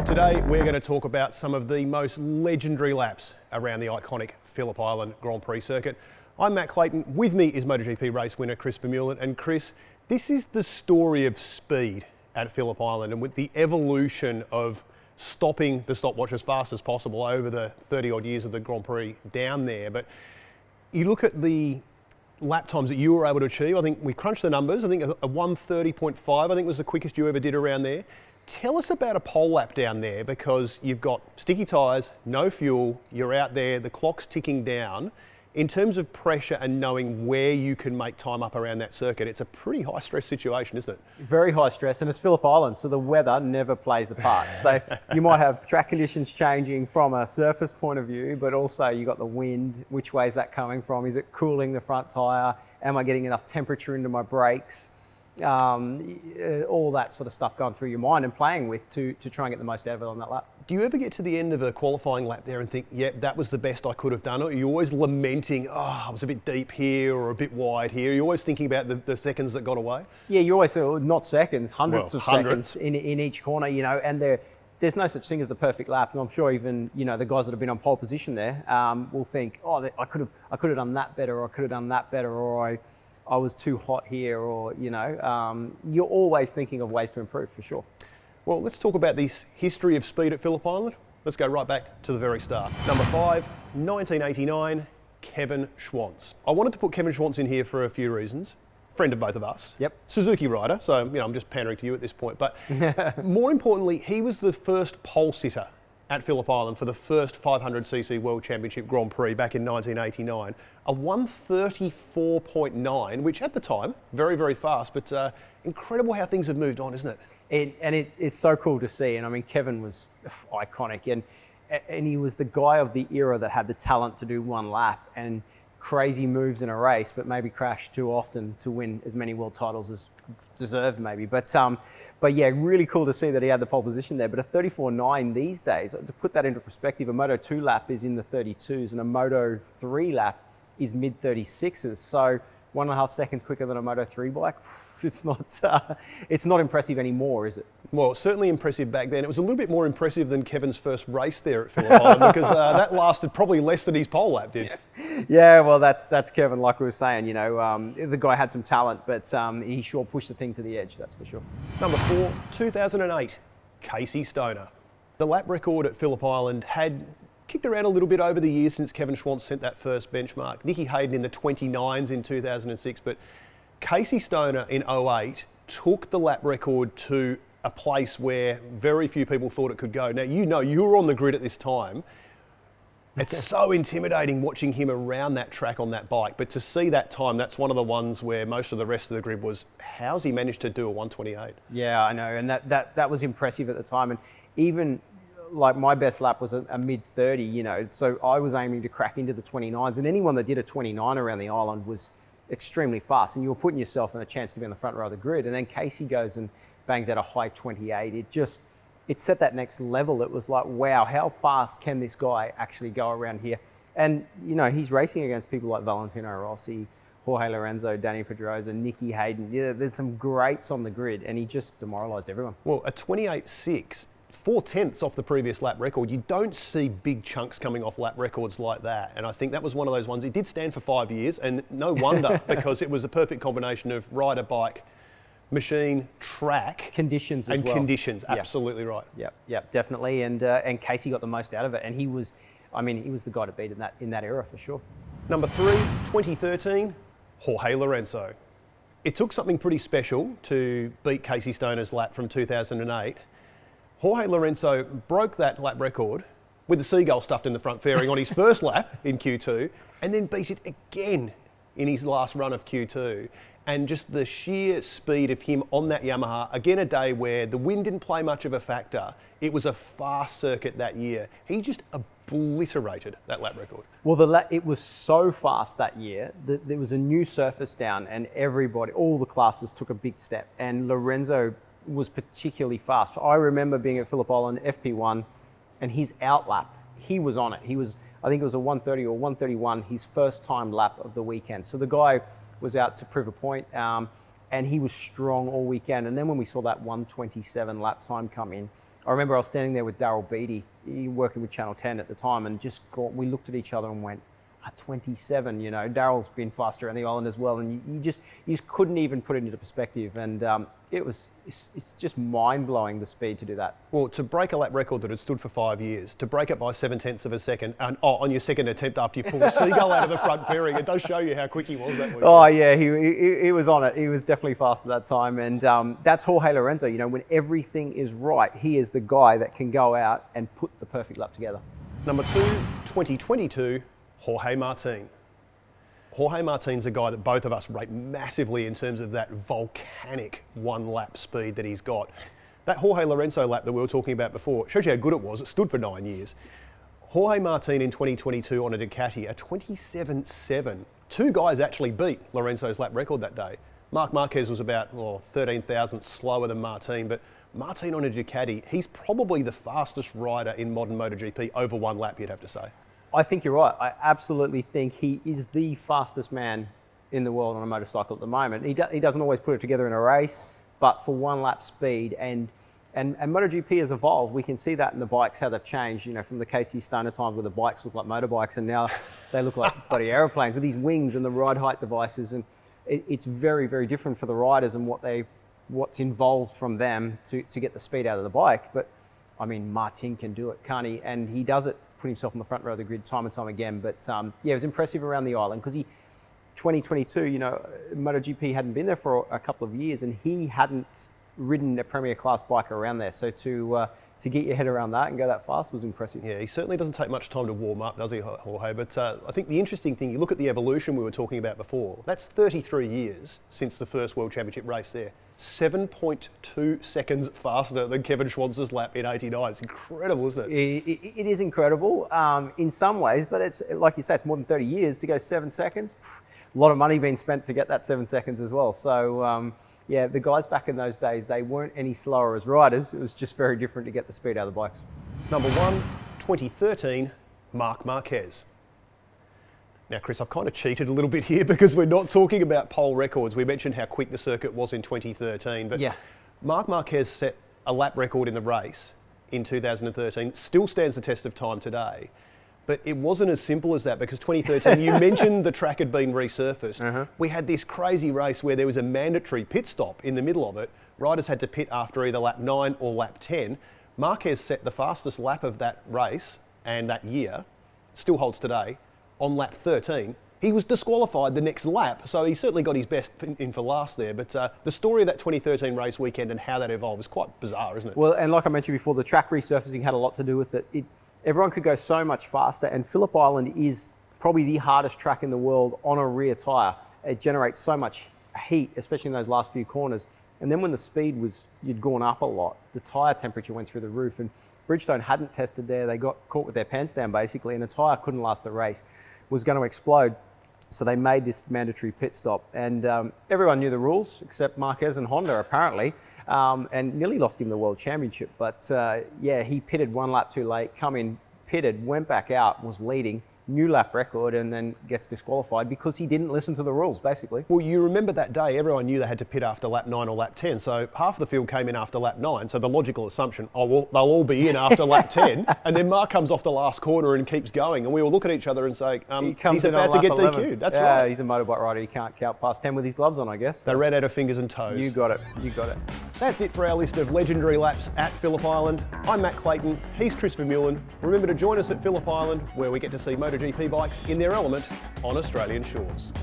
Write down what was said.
Today we're going to talk about some of the most legendary laps around the iconic Phillip Island Grand Prix circuit. I'm Matt Clayton, with me is MotoGP race winner Chris Vermeulen, and Chris, this is the story of speed at Phillip Island, and with the evolution of stopping the stopwatch as fast as possible over the 30 odd years of the Grand Prix down there. But you look at the lap times that you were able to achieve. I think we crunched the numbers. I think a 1:30.5 I think was the quickest you ever did around there. Tell us about a pole lap down there, because you've got sticky tyres, no fuel, you're out there, the clock's ticking down. In terms of pressure and knowing where you can make time up around that circuit, it's a pretty high stress situation, isn't it? Very high stress, and it's Phillip Island, so the weather never plays a part. So you might have track conditions changing from a surface point of view, but also you got the wind. Which way is that coming from? Is it cooling the front tyre? Am I getting enough temperature into my brakes? All that sort of stuff going through your mind and playing with to try and get the most out of it on that lap. Do you ever get to the end of a qualifying lap there and think, yeah, that was the best I could have done? Or are you always lamenting, oh, I was a bit deep here or a bit wide here? Are you always thinking about the seconds that got away? Yeah, you always say, not seconds, hundreds of seconds in each corner, and there's no such thing as the perfect lap. And I'm sure even, the guys that have been on pole position there will think, oh, I could have done that better, or I could have done that better, or I was too hot here, or, you're always thinking of ways to improve, for sure. Well, let's talk about this history of speed at Phillip Island. Let's go right back to the very start. Number 5, 1989, Kevin Schwartz. I wanted to put Kevin Schwartz in here for a few reasons. Friend of both of us. Yep. Suzuki rider, so I'm just pandering to you at this point. But more importantly, he was the first pole sitter at Phillip Island for the first 500cc World Championship Grand Prix back in 1989. A 1:34.9, which at the time, very, very fast, but incredible how things have moved on, isn't it? It's so cool to see. And I mean, Kevin was iconic, and he was the guy of the era that had the talent to do one lap and crazy moves in a race, but maybe crashed too often to win as many world titles as deserved, maybe. But yeah, really cool to see that he had the pole position there. But a 34.9 these days, to put that into perspective, a Moto 2 lap is in the 32s, and a Moto 3 lap is mid 36s. So 1.5 seconds quicker than a Moto 3 bike. It's not impressive anymore, is it? Well, certainly impressive back then. It was a little bit more impressive than Kevin's first race there at Phillip Island, because that lasted probably less than his pole lap did. Yeah, well, that's Kevin, like we were saying. The guy had some talent, but he sure pushed the thing to the edge, that's for sure. Number 4, 2008, Casey Stoner. The lap record at Phillip Island had kicked around a little bit over the years since Kevin Schwartz sent that first benchmark. Nicky Hayden in the 29s in 2006, but Casey Stoner in 08 took the lap record to a place where very few people thought it could go. Now, you were on the grid at this time. It's so intimidating watching him around that track on that bike, but to see that time, that's one of the ones where most of the rest of the grid was, how's he managed to do a 128? Yeah, I know, and that was impressive at the time. And even like my best lap was a mid 30, so I was aiming to crack into the 29s, and anyone that did a 29 around the island was extremely fast, and you were putting yourself in a chance to be on the front row of the grid. And then Casey goes and bangs out a high 28. It set that next level. It was like, wow, how fast can this guy actually go around here? And he's racing against people like Valentino Rossi, Jorge Lorenzo, Danny Pedrosa, Nicky Hayden. Yeah, there's some greats on the grid, and he just demoralised everyone. Well, a 28.6, 4/10 off the previous lap record. You don't see big chunks coming off lap records like that. And I think that was one of those ones. It did stand for 5 years, and no wonder, because it was a perfect combination of rider, bike, machine, track. Conditions as well. And conditions, absolutely right. Yep, definitely. And Casey got the most out of it. And he was the guy to beat in that era for sure. Number 3, 2013, Jorge Lorenzo. It took something pretty special to beat Casey Stoner's lap from 2008. Jorge Lorenzo broke that lap record with the seagull stuffed in the front fairing on his first lap in Q2, and then beat it again in his last run of Q2. And just the sheer speed of him on that Yamaha, again a day where the wind didn't play much of a factor. It was a fast circuit that year. He just obliterated that lap record. Well, it was so fast that year that there was a new surface down, and all the classes took a big step, and Lorenzo was particularly fast. I remember being at Phillip Island, FP1, and his outlap, he was on it. I think it was a 130 or 131, his first time lap of the weekend. So the guy was out to prove a point. and he was strong all weekend. And then when we saw that 1:27 lap time come in, I remember I was standing there with Daryl Beattie, working with Channel 10 at the time, and we looked at each other and went, 27, Daryl's been faster around the island as well, and you just couldn't even put it into perspective, and it's just mind-blowing, the speed to do that. Well, to break a lap record that had stood for 5 years, to break it by 7/10 of a second, and on your second attempt after you pulled a seagull out of the front fairing, it does show you how quick he was that weekend. Oh yeah, he was on it. He was definitely fast at that time, and that's Jorge Lorenzo. When everything is right, he is the guy that can go out and put the perfect lap together. Number 2, 2022. Jorge Martine. Jorge Martine's a guy that both of us rate massively in terms of that volcanic one-lap speed that he's got. That Jorge Lorenzo lap that we were talking about before shows you how good it was. It stood for 9 years. Jorge Martine in 2022 on a Ducati, a 27.7. Two guys actually beat Lorenzo's lap record that day. Marquez was about 13 thousandths slower than Martine, but Martine on a Ducati, he's probably the fastest rider in modern MotoGP over one lap, you'd have to say. I think you're right. I absolutely think he is the fastest man in the world on a motorcycle at the moment. He doesn't always put it together in a race, but for one lap speed, and MotoGP has evolved. We can see that in the bikes, how they've changed, from the Casey Stoner times where the bikes look like motorbikes, and now they look like bloody aeroplanes with these wings and the ride height devices, and it's very, very different for the riders and what's involved from them to get the speed out of the bike. But I mean, Martin can do it, can't he? And he does it, put himself on the front row of the grid time and time again. But it was impressive around the island because 2022, MotoGP hadn't been there for a couple of years, and he hadn't ridden a Premier Class bike around there. So to get your head around that and go that fast was impressive. Yeah, he certainly doesn't take much time to warm up, does he, Jorge? But I think the interesting thing, you look at the evolution we were talking about before, that's 33 years since the first World Championship race there. 7.2 seconds faster than Kevin Schwartz's lap in '89. It's incredible, isn't it? It is incredible in some ways, but it's like you say, it's more than 30 years to go 7 seconds. A lot of money being spent to get that 7 seconds as well. So the guys back in those days, they weren't any slower as riders. It was just very different to get the speed out of the bikes. Number 1, 2013, Marc Marquez. Now, Chris, I've kind of cheated a little bit here because we're not talking about pole records. We mentioned how quick the circuit was in 2013, but yeah. Marc Marquez set a lap record in the race in 2013, still stands the test of time today. But it wasn't as simple as that because 2013, you mentioned the track had been resurfaced. Uh-huh. We had this crazy race where there was a mandatory pit stop in the middle of it. Riders had to pit after either lap 9 or lap 10. Marquez set the fastest lap of that race and that year, still holds today, on lap 13. He was disqualified the next lap, so he certainly got his best in for last there. But the story of that 2013 race weekend and how that evolved is quite bizarre, isn't it? Well, and like I mentioned before, the track resurfacing had a lot to do with it. Everyone could go so much faster, and Phillip Island is probably the hardest track in the world on a rear tyre. It generates so much heat, especially in those last few corners. And then when the speed you'd gone up a lot, the tyre temperature went through the roof, and Bridgestone hadn't tested there. They got caught with their pants down basically, and the tyre couldn't last the race, was going to explode. So they made this mandatory pit stop, and everyone knew the rules except Marquez and Honda apparently, and nearly lost him the World Championship. But he pitted one lap too late, come in, pitted, went back out, was leading, new lap record, and then gets disqualified because he didn't listen to the rules, basically. Well, you remember that day, everyone knew they had to pit after lap 9 or lap 10, so half the field came in after lap 9, so the logical assumption, they'll all be in after lap 10, and then Mark comes off the last corner and keeps going, and we all look at each other and say, he's about to get 11. DQ'd. That's right. He's a motorbike rider, he can't count past 10 with his gloves on, I guess. They ran out of fingers and toes. You got it. That's it for our list of legendary laps at Phillip Island. I'm Matt Clayton, he's Chris Vermeulen. Remember to join us at Phillip Island, where we get to see MotoGP bikes in their element on Australian shores.